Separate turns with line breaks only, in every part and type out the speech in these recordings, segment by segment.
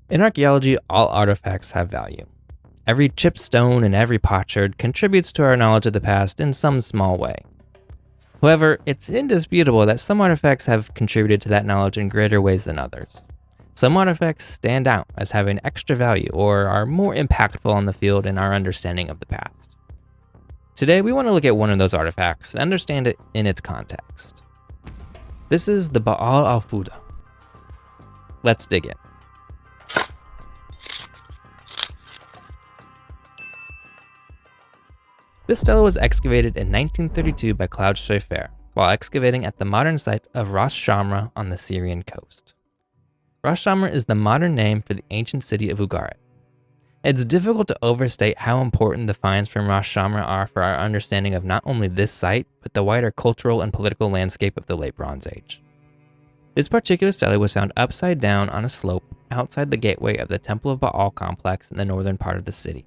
In archaeology, all artifacts have value. Every chipped stone and every potsherd contributes to our knowledge of the past in some small way. However, it's indisputable that some artifacts have contributed to that knowledge in greater ways than others. Some artifacts stand out as having extra value or are more impactful on the field in our understanding of the past. Today, we want to look at one of those artifacts and understand it in its context. This is the Baal al-Foudre. Let's dig in. This stele was excavated in 1932 by Claude Schaeffer while excavating at the modern site of Ras Shamra on the Syrian coast. Ras Shamra is the modern name for the ancient city of Ugarit. It's difficult to overstate how important the finds from Ras Shamra are for our understanding of not only this site, but the wider cultural and political landscape of the Late Bronze Age. This particular stele was found upside down on a slope outside the gateway of the Temple of Baal complex in the northern part of the city.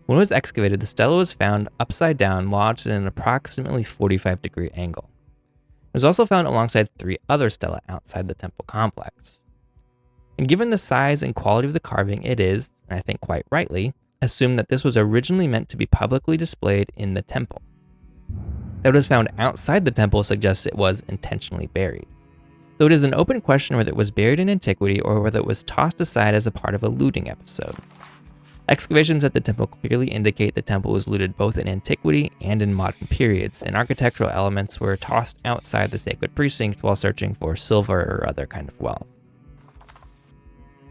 When it was excavated, the stele was found upside down, lodged at an approximately 45-degree angle. It was also found alongside 3 other stelae outside the temple complex. And given the size and quality of the carving, it is, and I think quite rightly, assumed that this was originally meant to be publicly displayed in the temple. That it was found outside the temple suggests it was intentionally buried, though it is an open question whether it was buried in antiquity or whether it was tossed aside as a part of a looting episode. Excavations at the temple clearly indicate the temple was looted both in antiquity and in modern periods, and architectural elements were tossed outside the sacred precinct while searching for silver or other kind of wealth.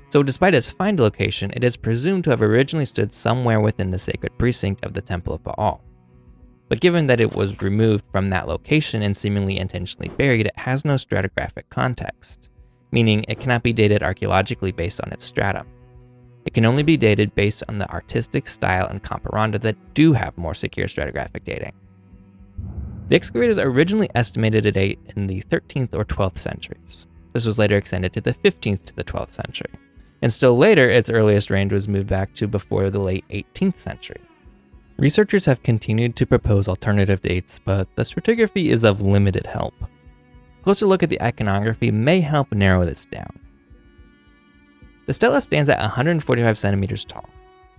So despite its find location, it is presumed to have originally stood somewhere within the sacred precinct of the Temple of Baal. But given that it was removed from that location and seemingly intentionally buried, it has no stratigraphic context, meaning it cannot be dated archaeologically based on its strata. It can only be dated based on the artistic style and comparanda that do have more secure stratigraphic dating. The excavators originally estimated a date in the 13th or 12th centuries. This was later extended to the 15th to the 12th century. And still later, its earliest range was moved back to before the late 18th century. Researchers have continued to propose alternative dates, but the stratigraphy is of limited help. A closer look at the iconography may help narrow this down. The stela stands at 145 centimeters tall.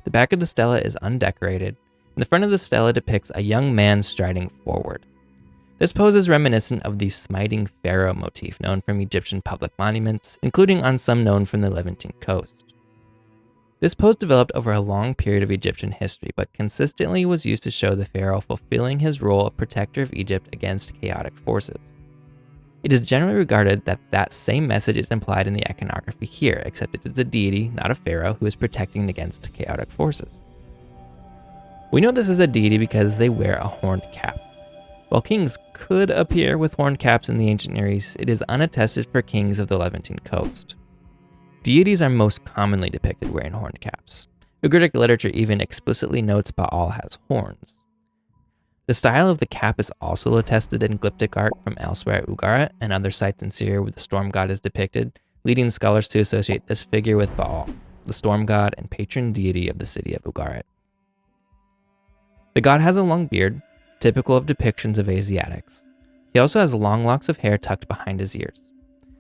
The back of the stela is undecorated, and the front of the stela depicts a young man striding forward. This pose is reminiscent of the smiting pharaoh motif known from Egyptian public monuments, including on some known from the Levantine coast. This pose developed over a long period of Egyptian history, but consistently was used to show the pharaoh fulfilling his role of protector of Egypt against chaotic forces. It is generally regarded that that same message is implied in the iconography here, except it is a deity, not a pharaoh, who is protecting against chaotic forces. We know this is a deity because they wear a horned cap. While kings could appear with horned caps in the ancient Near East, it is unattested for kings of the Levantine coast. Deities are most commonly depicted wearing horned caps. Ugaritic literature even explicitly notes Baal has horns. The style of the cap is also attested in glyptic art from elsewhere at Ugarit and other sites in Syria where the storm god is depicted, leading scholars to associate this figure with Baal, the storm god and patron deity of the city of Ugarit. The god has a long beard, typical of depictions of Asiatics. He also has long locks of hair tucked behind his ears.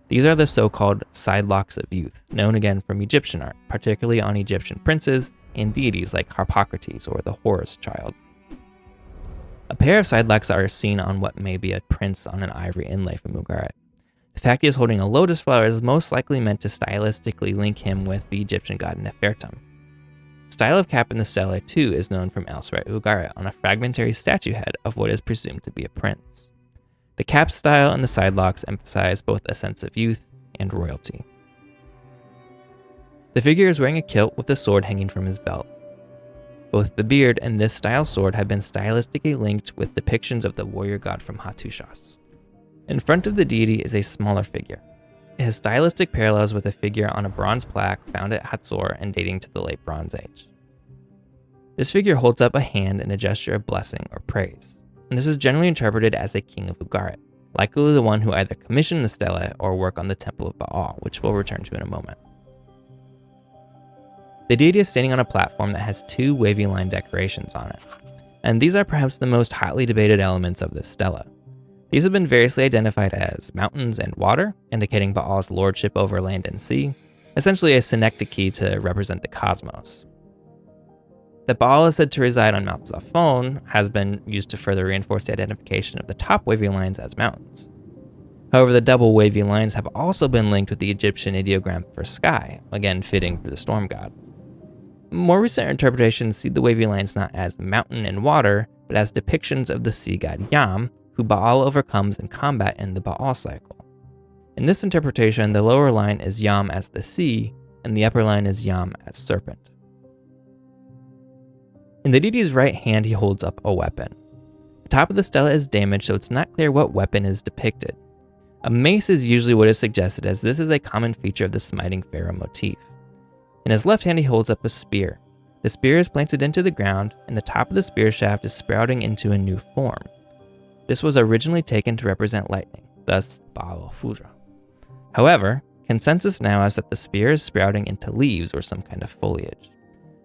These are the so-called side locks of youth, known again from Egyptian art, particularly on Egyptian princes and deities like Harpocrates or the Horus child. A pair of side locks are seen on what may be a prince on an ivory inlay from Ugarit. The fact he is holding a lotus flower is most likely meant to stylistically link him with the Egyptian god Nefertum. The style of cap in the stele too is known from elsewhere at Ugarit on a fragmentary statue head of what is presumed to be a prince. The cap style and the side locks emphasize both a sense of youth and royalty. The figure is wearing a kilt with a sword hanging from his belt. Both the beard and this style sword have been stylistically linked with depictions of the warrior god from Hattushas. In front of the deity is a smaller figure. It has stylistic parallels with a figure on a bronze plaque found at Hatzor and dating to the Late Bronze Age. This figure holds up a hand in a gesture of blessing or praise, and this is generally interpreted as a king of Ugarit, likely the one who either commissioned the stele or worked on the Temple of Baal, which we'll return to in a moment. The deity is standing on a platform that has 2 wavy line decorations on it, and these are perhaps the most hotly debated elements of this stele. These have been variously identified as mountains and water, indicating Baal's lordship over land and sea, essentially a synecdoche to represent the cosmos. That Baal is said to reside on Mount Zaphon has been used to further reinforce the identification of the top wavy lines as mountains. However, the double wavy lines have also been linked with the Egyptian ideogram for sky, again fitting for the storm god. More recent interpretations see the wavy lines not as mountain and water, but as depictions of the sea god Yam, who Baal overcomes in combat in the Baal cycle. In this interpretation, the lower line is Yam as the sea, and the upper line is Yam as serpent. In the deity's right hand, he holds up a weapon. The top of the stele is damaged, so it's not clear what weapon is depicted. A mace is usually what is suggested, as this is a common feature of the smiting pharaoh motif. In his left hand, he holds up a spear. The spear is planted into the ground, and the top of the spear shaft is sprouting into a new form. This was originally taken to represent lightning, thus Baal Foudre. However, consensus now is that the spear is sprouting into leaves or some kind of foliage.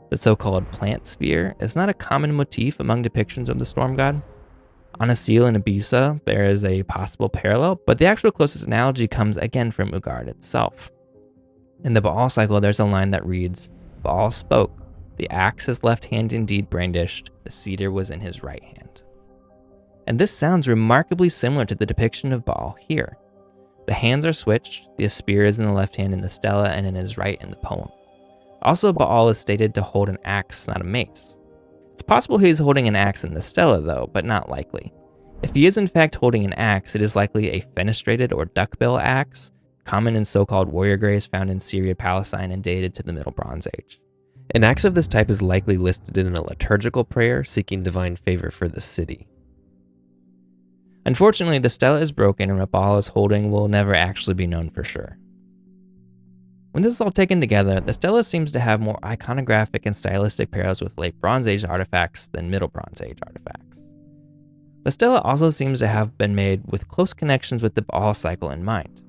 The so-called plant spear is not a common motif among depictions of the storm god. On a seal in Ibiza, there is a possible parallel, but the actual closest analogy comes again from Ugarit itself. In the Baal cycle, there's a line that reads, "Baal spoke, the axe his left hand indeed brandished, the cedar was in his right hand." And this sounds remarkably similar to the depiction of Baal here. The hands are switched, the spear is in the left hand in the stela and in his right in the poem. Also, Baal is stated to hold an axe, not a mace. It's possible he is holding an axe in the stela though, but not likely. If he is in fact holding an axe, it is likely a fenestrated or duckbill axe, common in so-called warrior graves found in Syria, Palestine, and dated to the Middle Bronze Age. An axe of this type is likely listed in a liturgical prayer seeking divine favor for the city. Unfortunately, the stela is broken and what Baal is holding will never actually be known for sure. When this is all taken together, the stela seems to have more iconographic and stylistic parallels with late Bronze Age artifacts than Middle Bronze Age artifacts. The stela also seems to have been made with close connections with the Baal cycle in mind.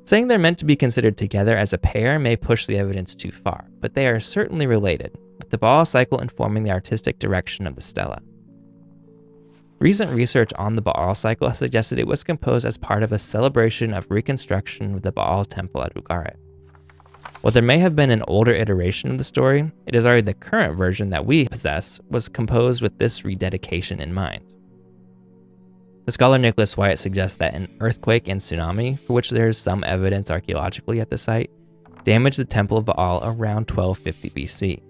Saying they're meant to be considered together as a pair may push the evidence too far, but they are certainly related, with the Baal cycle informing the artistic direction of the stela. Recent research on the Baal cycle has suggested it was composed as part of a celebration of reconstruction of the Baal temple at Ugarit. While there may have been an older iteration of the story, it is already the current version that we possess was composed with this rededication in mind. The scholar Nicholas Wyatt suggests that an earthquake and tsunami, for which there is some evidence archaeologically at the site, damaged the Temple of Baal around 1250 BC.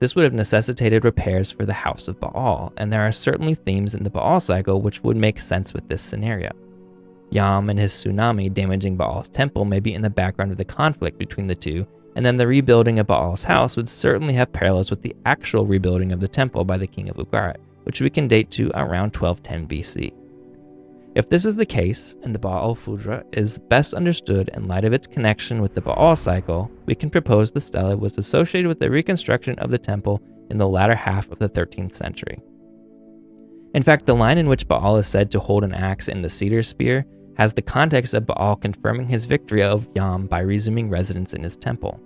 This would have necessitated repairs for the House of Baal, and there are certainly themes in the Baal cycle which would make sense with this scenario. Yam and his tsunami damaging Baal's temple may be in the background of the conflict between the two, and then the rebuilding of Baal's house would certainly have parallels with the actual rebuilding of the temple by the king of Ugarit, which we can date to around 1210 BC. If this is the case, and the Baal Foudre is best understood in light of its connection with the Baal cycle, we can propose the stele was associated with the reconstruction of the temple in the latter half of the 13th century. In fact, the line in which Baal is said to hold an axe in the cedar spear has the context of Baal confirming his victory of Yam by resuming residence in his temple.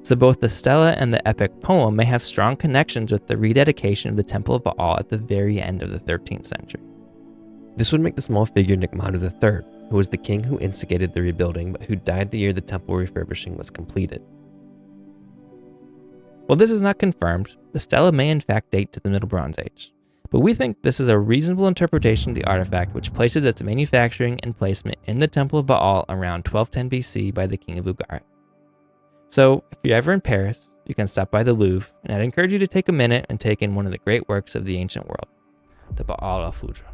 So both the stela and the epic poem may have strong connections with the rededication of the Temple of Baal at the very end of the 13th century. This would make the small figure Nickmadu III, who was the king who instigated the rebuilding but who died the year the temple refurbishing was completed. While this is not confirmed, the stela may in fact date to the Middle Bronze Age, but we think this is a reasonable interpretation of the artifact which places its manufacturing and placement in the Temple of Baal around 1210 BC by the king of Ugarit. So, if you're ever in Paris, you can stop by the Louvre, and I'd encourage you to take a minute and take in one of the great works of the ancient world, the Baal of Foudre.